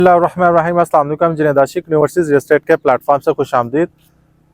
अस्सलाम वालेकुम जुनैद आशिक universities real estate के प्लेटफॉर्म से खुशामदीद।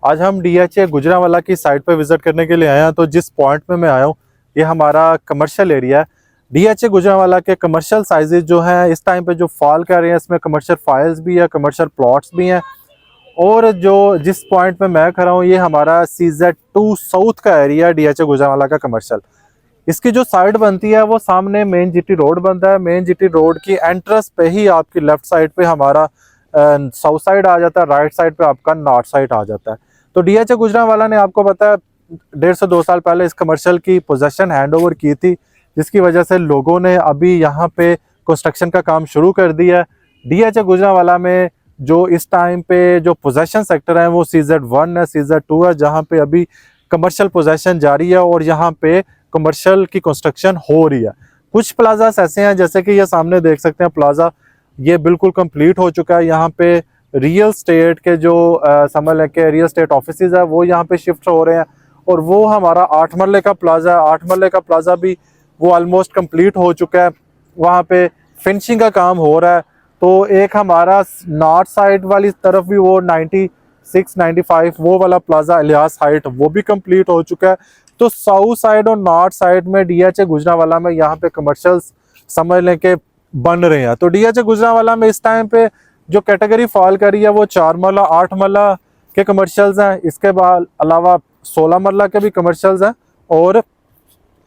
आज हम DHA गुजरांवाला की साइट पर विज़िट करने के लिए आए हैं। तो जिस पॉइंट में मैं आया हूँ ये हमारा कमर्शियल एरिया है। DHA गुजरांवाला के कमर्शियल साइजेज जो हैं इस टाइम पे जो फॉल कर रहे हैं, इसमें कमर्शियल फाइल्स भी है, कमर्शियल प्लॉट्स भी हैं। और जो जिस पॉइंट पे मैं खड़ा हूँ ये हमारा CZ2 साउथ का एरिया है DHA गुजरांवाला का कमर्शियल। इसकी जो साइड बनती है वो सामने मेन GT रोड बनता है। मेन GT रोड की एंट्रेंस पे ही आपकी लेफ्ट साइड पे हमारा साउथ साइड आ जाता है, राइट साइड पे आपका नॉर्थ साइड आ जाता है। तो DHA गुजरांवाला ने आपको पता है 1.5 से 2 साल पहले इस कमर्शियल की पोजेसन हैंड ओवर की थी, जिसकी वजह से लोगों ने अभी यहाँ पे कंस्ट्रक्शन का काम शुरू कर दिया है। DHA गुजरांवाला में जो इस टाइम पे जो पोजेसन सेक्टर है वो CZ1 है, CZ2 है, जहाँ पे अभी कमर्शियल पोजेसन जारी है और यहाँ पे कमर्शियल की कंस्ट्रक्शन हो रही है। कुछ प्लाजास ऐसे हैं जैसे कि ये सामने देख सकते हैं प्लाजा, ये बिल्कुल कंप्लीट हो चुका है। यहाँ पे रियल स्टेट के जो समझ लें कि रियल स्टेट ऑफिसेज है वो यहाँ पे शिफ्ट हो रहे हैं। और वो हमारा 8 मरले का प्लाजा है। 8 मरले का प्लाजा भी वो ऑलमोस्ट कंप्लीट हो चुका है, वहाँ पे फिनिशिंग का काम हो रहा है। तो एक हमारा नॉर्थ साइड वाली तरफ भी वो 96-95 वो वाला प्लाजा इलियास हाइट वो भी कंप्लीट हो चुका है। तो साउथ साइड और नॉर्थ साइड में DHA गुजरांवाला में यहाँ पे कमर्शियल्स समझ लें कि बन रहे हैं। तो DHA गुजरांवाला में इस टाइम पे जो कैटेगरी फॉल करी है वो 4 मरला 8 मरला के कमर्शियल्स हैं। इसके बाद अलावा 16 मरला के भी कमर्शियल्स हैं और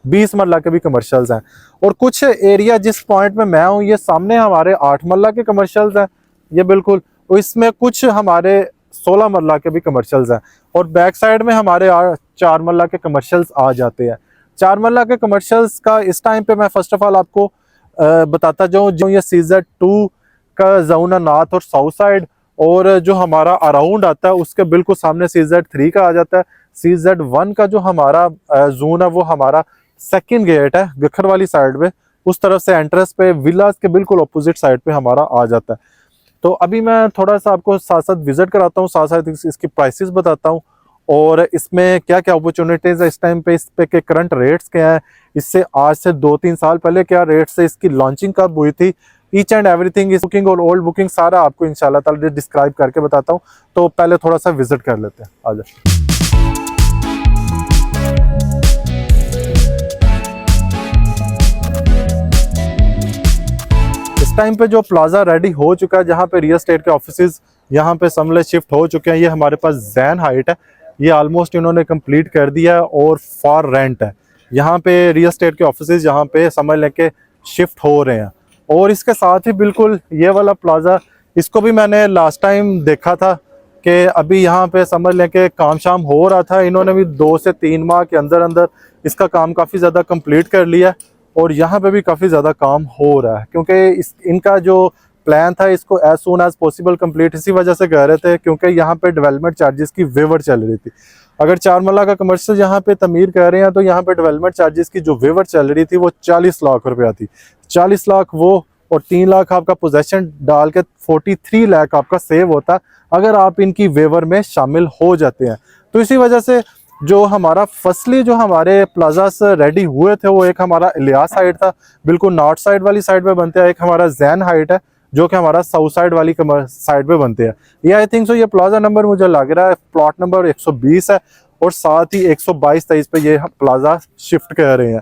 20 मरला के भी कमर्शियल्स हैं। और कुछ एरिया जिस पॉइंट में मैं हूँ ये सामने हमारे 8 मरला के कमर्शियल्स हैं, ये बिल्कुल। तो इसमें कुछ हमारे 16 मरला के भी कमर्शियल्स हैं और बैक साइड में हमारे 4 मरला के कमर्शियल्स आ जाते हैं। 4 मरला के कमर्शियल्स का इस टाइम पे मैं फर्स्ट ऑफ ऑल आपको बताता जाऊँ, जो ये CZ2 का जोन है नॉर्थ और साउथ साइड, और जो हमारा अराउंड आता है उसके बिल्कुल सामने CZ3 का आ जाता है। CZ1 का जो हमारा जोन है वो हमारा सेकंड गेट है गखर वाली साइड पे, उस तरफ से एंट्रेंस पे विलास के बिल्कुल अपोजिट साइड पे हमारा आ जाता है। तो अभी मैं थोड़ा सा आपको साथ साथ विजिट कराता हूँ, साथ साथ इसकी प्राइसेस बताता हूँ और इसमें क्या क्या अपॉर्चुनिटीज़ है इस टाइम पे, इस पे के करंट रेट्स क्या हैं, इससे आज से 2-3 साल पहले क्या रेट्स है, इसकी लॉन्चिंग कब हुई थी, ईच एंड एवरीथिंग इस बुकिंग और ओल्ड बुकिंग सारा आपको इंशाल्लाह ताला डिस्क्राइब करके बताता हूँ। तो पहले थोड़ा सा विजिट कर लेते हैं, आ जाए। इस टाइम पे जो प्लाजा रेडी हो चुका है, जहाँ पे रियल एस्टेट के ऑफिसेज यहाँ पे समले शिफ्ट हो चुके हैं, ये हमारे पास जैन हाइट है, ये ऑलमोस्ट इन्होंने कंप्लीट कर दिया है और फॉर रेंट है। यहाँ पे रियल एस्टेट के ऑफिसेज यहाँ पे समझ लेके शिफ्ट हो रहे हैं। और इसके साथ ही बिल्कुल ये वाला प्लाजा, इसको भी मैंने लास्ट टाइम देखा था कि अभी यहाँ पे समझ लें कि काम शाम हो रहा था, इन्होंने भी 2 से 3 माह के अंदर अंदर इसका काम काफ़ी ज़्यादा कंप्लीट कर लिया और यहाँ पे भी काफ़ी ज़्यादा काम हो रहा है, क्योंकि इनका जो प्लान था इसको as soon as possible complete इसी वजह से कर रहे थे क्योंकि यहाँ पे डेवलपमेंट चार्जेस की वेवर चल रही थी। अगर 4 मरला का कमर्शियल यहाँ पे तमीर कर रहे हैं तो यहाँ पे डेवलपमेंट चार्जेस की जो वेवर चल रही थी वो 40 लाख रुपया थी। 40 लाख वो और 3 लाख आपका पोजेसन डाल के 43 लाख आपका सेव होता अगर आप इनकी वेवर में शामिल हो जाते हैं। तो इसी वजह से जो हमारा फसली जो हमारे प्लाजास रेडी हुए थे वो एक हमारा इलियास हाइट था, बिल्कुल नॉर्थ साइड वाली साइड पे बनते हैं, एक हमारा जैन हाइट है जो कि हमारा साउथ साइड वाली साइड पे बनते हैं। ये आई थिंक सो ये प्लाजा नंबर मुझे लग रहा है प्लॉट नंबर 120 है और साथ ही 122-23 पे ये प्लाजा शिफ्ट कर रहे हैं।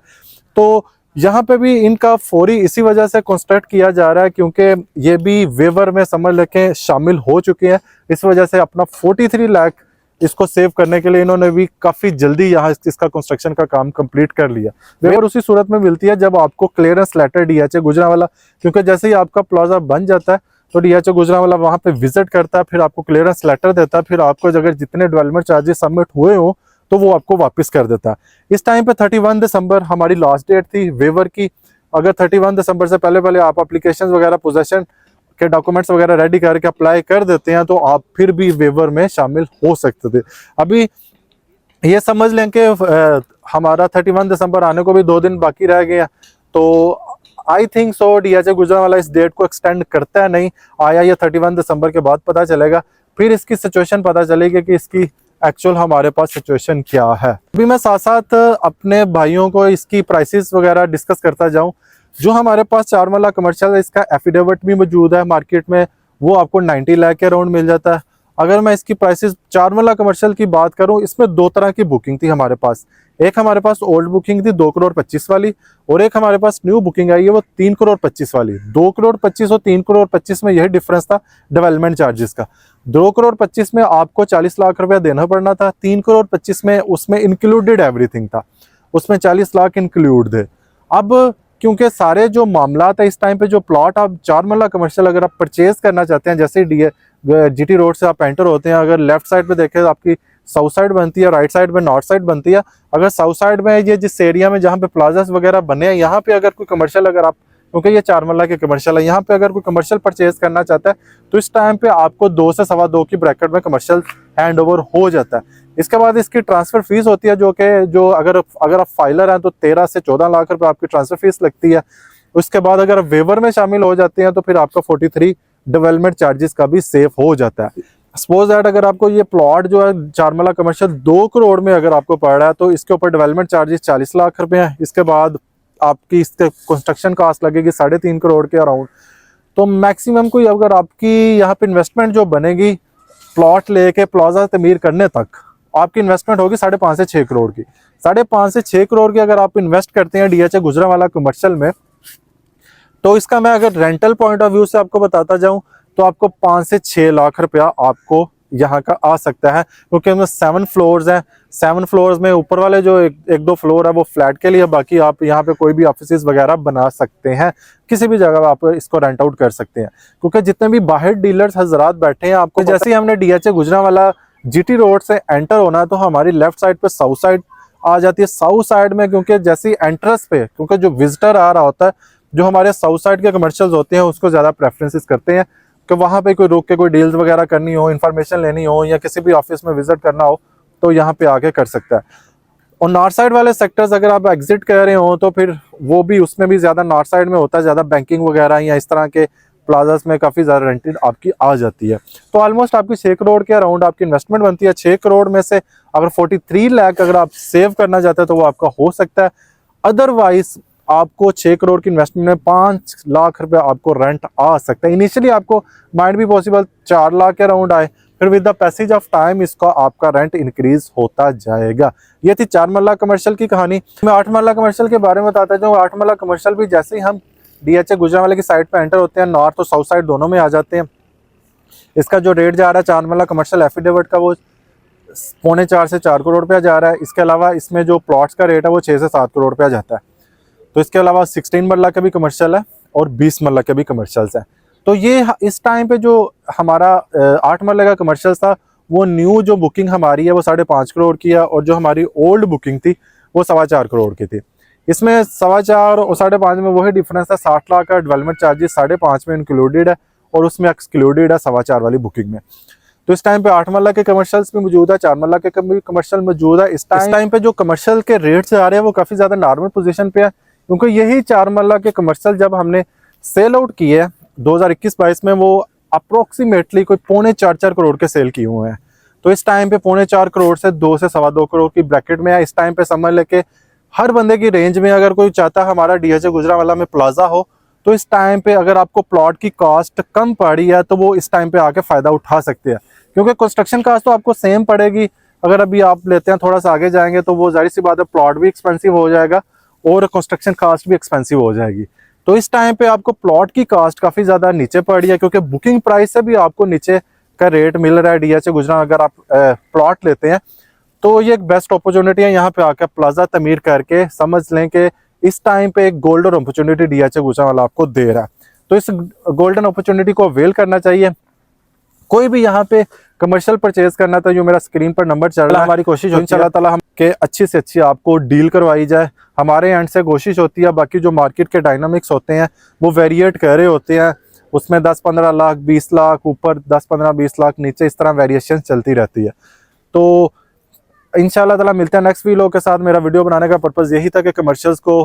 तो यहाँ पे भी इनका फौरी इसी वजह से कंस्ट्रक्ट किया जा रहा है क्योंकि ये भी वेवर में समझ लेके शामिल हो चुके हैं। इस वजह से अपना 43 लाख इसको सेव करने के लिए इन्होंने भी काफ़ी जल्दी यहाँ इसका कंस्ट्रक्शन का काम कंप्लीट कर लिया। वेवर उसी सूरत में मिलती है जब आपको क्लियरेंस लेटर DHA गुजरांवाला, क्योंकि जैसे ही आपका प्लाजा बन जाता है तो DHA गुजरांवाला वहाँ पे विजिट करता है, फिर आपको क्लियरेंस लेटर देता है, फिर आपको अगर जितने डेवलपमेंट चार्जेस सबमिट हुए हो तो वो आपको वापस कर देता है। इस टाइम पे 31 दिसंबर हमारी लास्ट डेट थी वेवर की। अगर 31 दिसंबर से पहले पहले आप एप्लीकेशन वगैरह पोजेसन के डॉक्यूमेंट्स वगैरह रेडी करके अप्लाई कर देते हैं तो आप फिर भी वेवर में शामिल हो सकते थे। अभी ये समझ लें कि हमारा 31 दिसंबर आने को भी 2 दिन बाकी रह गया, तो I think so DHA Gujranwala इस डेट को एक्सटेंड करता है, नहीं आया ये 31 दिसंबर के बाद पता चलेगा, फिर इसकी सिचुएशन पता चलेगी कि इसकी एक्चुअल हमारे पास सिचुएशन क्या है। अभी मैं साथ साथ अपने भाइयों को इसकी प्राइसेस वगैरह डिस्कस करता जाऊं जो हमारे पास 4 मरला कमर्शियल है, इसका एफिडेविट भी मौजूद है मार्केट में, वो आपको 90 लाख के अराउंड मिल जाता है। अगर मैं इसकी प्राइसेस 4 मरला कमर्शियल की बात करूं, इसमें 2 तरह की बुकिंग थी हमारे पास। एक हमारे पास ओल्ड बुकिंग थी 2 करोड़ 25 वाली, और एक हमारे पास न्यू बुकिंग आई है वो 3 करोड़ 25 वाली। 2 करोड़ 25 और 3 करोड़ 25 में यही डिफरेंस था डेवलपमेंट चार्जेस का। 2 करोड़ 25 में आपको 40 लाख रुपया देना पड़ना था, 3 करोड़ 25 में उसमें इंक्लूडेड एवरीथिंग था, उसमें 40 लाख इंक्लूड थे। अब क्योंकि सारे जो मामला है इस टाइम पे, जो प्लॉट आप 4 मरला कमर्शियल अगर आप परचेज करना चाहते हैं, जैसे जीटी रोड से आप एंटर होते हैं, अगर लेफ्ट साइड पे देखें तो आपकी साउथ साइड बनती है, राइट साइड में नॉर्थ साइड बनती है। अगर साउथ साइड में ये जिस एरिया में जहाँ पे प्लाजास वगैरह बने हैं, यहाँ पे अगर कोई कमर्शियल, अगर आप, क्योंकि ये 4 मरला के कमर्शियल है, यहाँ पे अगर कोई कमर्शियल परचेज करना चाहता है तो इस टाइम पे आपको 2 से 2.25 की ब्रैकेट में कमर्शियल हैंड ओवर हो जाता है। इसके बाद इसकी ट्रांसफर फीस होती है, जो अगर आप फाइलर हैं तो 13 से 14 लाख रुपए आपकी ट्रांसफर फीस लगती है। उसके बाद अगर वेवर में शामिल हो जाते हैं तो फिर आपका 43 डेवलपमेंट चार्जेस का भी सेव हो जाता है। सपोज दैट अगर आपको ये प्लॉट जो है 4 मरला कमर्शियल 2 करोड़ में अगर आपको पड़ रहा है, तो इसके ऊपर डेवलपमेंट चार्जेस 40 लाख रुपए हैं। इसके बाद आपकी इसके कंस्ट्रक्शन कॉस्ट लगेगी 3.5 करोड़ के अराउंड। तो मैक्सिमम कोई अगर आपकी यहाँ पे इन्वेस्टमेंट जो बनेगी प्लॉट लेके प्लाजा तमीर करने तक, आपकी इन्वेस्टमेंट होगी 5.5 से 6 करोड़ की। 5.5 से 6 करोड़ की अगर आप इन्वेस्ट करते हैं डीएचए गुजरांवाला कमर्शियल में, तो इसका मैं अगर रेंटल पॉइंट ऑफ व्यू से आपको बताता जाऊं तो आपको 5 से 6 लाख रुपया आपको यहाँ का आ सकता है, क्योंकि उसमें 7 फ्लोर्स हैं। 7 फ्लोर्स में ऊपर वाले जो एक दो फ्लोर है वो फ्लैट के लिए, बाकी आप यहाँ पे कोई भी ऑफिस वगैरह बना सकते हैं, किसी भी जगह आप इसको रेंट आउट कर सकते हैं। क्योंकि जितने भी बाहर डीलर्स हजरात बैठे हैं, आपको जैसे ही हमने डीएचए गुजरांवाला जीटी रोड से एंटर होना है तो हमारी लेफ्ट साइड पे साउथ साइड आ जाती है। साउथ साइड में क्योंकि जैसे एंट्रेंस पे, क्योंकि जो विजिटर आ रहा होता है, जो हमारे साउथ साइड के कमर्शियल्स होते हैं उसको ज़्यादा प्रेफरेंसेस करते हैं कि वहाँ पे कोई रुक के कोई डील्स वगैरह करनी हो, इन्फॉर्मेशन लेनी हो, या किसी भी ऑफिस में विजिट करना हो तो यहाँ पे आके कर सकता है। और नॉर्थ साइड वाले सेक्टर्स अगर आप एग्जिट कर रहे हो तो फिर वो भी, उसमें भी ज़्यादा नॉर्थ साइड में होता है, ज़्यादा बैंकिंग वगैरह या इस तरह के प्लाजास में काफ़ी ज़्यादा रेंटेड आपकी आ जाती है। तो ऑलमोस्ट आपकी 6 करोड़ के अराउंड आपकी इन्वेस्टमेंट बनती है। 6 करोड़ में से अगर 43 लाख अगर आप सेव करना चाहते हैं तो वो आपका हो सकता है। अदरवाइज आपको 6 करोड़ की इन्वेस्टमेंट में 5 लाख रुपए आपको रेंट आ सकता है। इनिशियली आपको माइट भी पॉसिबल 4 लाख के अराउंड आए, फिर with the passage of time इसका आपका रेंट इंक्रीज होता जाएगा। ये थी 4 मरला कमर्शियल की कहानी। मैं 8 मरला कमर्शियल के बारे में बताता हूँ। 8 मरला कमर्शियल भी जैसे ही हम डीएचए गुजरांवाला की साइड पे एंटर होते हैं, नॉर्थ और साउथ साइड दोनों में आ जाते हैं। इसका जो रेट जा रहा है 4 मरला कमर्शियल एफिडेविट का, वो 3.25 से 4 करोड़ रुपया जा रहा है। इसके अलावा इसमें जो प्लॉट्स का रेट है वो 6 से 7 करोड़ रुपया जाता है। तो इसके अलावा 16 मरला के भी कमर्शियल है और 20 मरला के भी कमर्शियल्स हैं। तो ये इस टाइम पे जो हमारा 8 मरला का कमर्शियल था, वो न्यू जो बुकिंग हमारी है वो 5.5 करोड़ की है, और जो हमारी ओल्ड बुकिंग थी वो 4.25 करोड़ की थी। इसमें 4.25 और 5.5 में वही डिफरेंस है। 60 लाख का डेवलपमेंट चार्जेस 5.5 में इंक्लूडेड है और उसमें एक्सक्लूडेड है 4.25 वाली बुकिंग में। तो इस टाइम पे 8 मरला के कमर्शियल्स भी मौजूद है, 4 मरला के भी कमर्शियल मौजूद है। इस टाइम पे जो कमर्शियल के रेट्स आ रहे हैं वो काफ़ी ज़्यादा नॉर्मल पोजीशन पे है, क्योंकि यही 4 मरला के कमर्शियल जब हमने सेल आउट किए 2021-22 में, वो अप्रोक्सीमेटली कोई 3.25-4 करोड़ के सेल किए हुए हैं। तो इस टाइम पे 3.25 करोड़ से 2 से 2.25 करोड़ की ब्रैकेट में है। इस टाइम पे समझ लेके हर बंदे की रेंज में अगर कोई चाहता है हमारा डीएचए गुजरांवाला में प्लाजा हो, तो इस टाइम पे अगर आपको प्लॉट की कॉस्ट कम पड़ी है तो वो इस टाइम पे आके फ़ायदा उठा सकते हैं, क्योंकि कंस्ट्रक्शन कॉस्ट तो आपको सेम पड़ेगी। अगर अभी आप लेते हैं थोड़ा सा आगे जाएंगे तो वो जाहिर सी बात है प्लॉट भी एक्सपेंसिव हो जाएगा और कंस्ट्रक्शन कॉस्ट भी एक्सपेंसिव हो जाएगी। तो इस टाइम पे आपको प्लॉट की कॉस्ट काफ़ी ज़्यादा नीचे पड़ी है, क्योंकि बुकिंग प्राइस से भी आपको नीचे का रेट मिल रहा है डीएचए गुजरां। अगर आप प्लॉट लेते हैं तो ये एक बेस्ट अपॉर्चुनिटी है, यहाँ पे आकर प्लाजा तमीर करके समझ लें कि इस टाइम पे एक गोल्डन अपॉर्चुनिटी डीएचए गुजरांवाला आपको दे रहा है। तो इस गोल्डन अपॉर्चुनिटी को अवेल करना चाहिए। कोई भी यहाँ पे कमर्शियल परचेज करना था, जो मेरा स्क्रीन पर नंबर चल रहा है, हमारी कोशिश होती है इंशाल्लाह ताला हम के अच्छी से अच्छी आपको डील करवाई जाए। हमारे एंड से कोशिश होती है। बाकी जो मार्केट के डायनामिक्स होते हैं वो वेरिएट कर रहे होते हैं, उसमें 10-15 लाख 20 लाख ऊपर, 10-15-20 लाख नीचे, इस तरह वेरिएशन चलती रहती है। तो इंशाल्लाह ताला मिलते हैं नेक्स्ट वीडियो के साथ। मेरा वीडियो बनाने का पर्पज़ यही था कि कमर्शियल्स को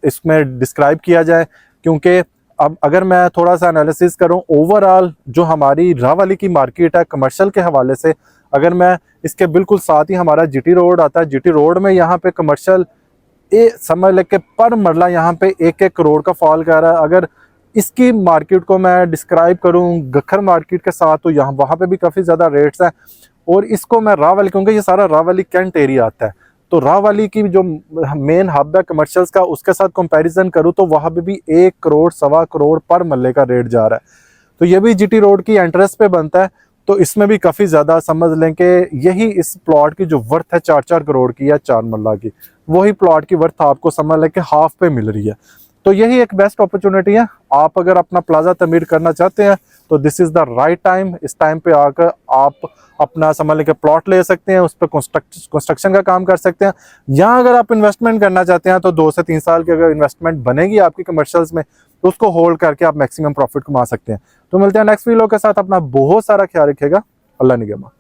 इसमें डिस्क्राइब किया जाए, क्योंकि अब अगर मैं थोड़ा सा एनालिसिस करूं ओवरऑल जो हमारी राहवाली की मार्केट है कमर्शियल के हवाले से, अगर मैं इसके बिल्कुल साथ ही हमारा जीटी रोड आता है, जीटी रोड में यहाँ पे कमर्शियल समझ लें कि पर मरला यहाँ पे 1-1 करोड़ का फॉल कर रहा है। अगर इसकी मार्केट को मैं डिस्क्राइब करूँ गखर मार्केट के साथ, तो यहाँ वहाँ पे भी काफ़ी ज़्यादा रेट्स हैं। और इसको मैं रावली, क्योंकि ये सारा रावली कैंट एरिया आता है, तो रावली की जो मेन हब है कमर्शियल्स का, उसके साथ कंपैरिजन करूँ तो वहाँ पे भी 1 करोड़ 1.25 करोड़ पर मरले का रेट जा रहा है। तो ये भी जीटी रोड की एंट्रेंस पे बनता है, तो इसमें भी काफ़ी ज़्यादा समझ लें कि यही इस प्लॉट की जो वर्थ है 4-4 करोड़ की या 4 मरला की, वही प्लॉट की वर्थ आपको समझ लें कि हाफ पे मिल रही है। तो यही एक बेस्ट अपॉर्चुनिटी है। आप अगर अपना प्लाजा तमीर करना चाहते हैं तो this is the right time. इस टाइम पे आकर आप अपना समझ लें कि प्लॉट ले सकते हैं, उस पर कंस्ट्रक्शन का काम कर सकते हैं। यहाँ अगर आप इन्वेस्टमेंट करना चाहते हैं तो 2 से 3 साल की अगर इन्वेस्टमेंट बनेगी आपकी कमर्शियल्स में, तो उसको होल्ड करके आप मैक्सिमम प्रॉफिट कमा सकते हैं। तो मिलते हैं नेक्स्ट वीडियो के साथ। अपना बहुत सारा ख्याल रखिएगा। अल्लाह निगहबान।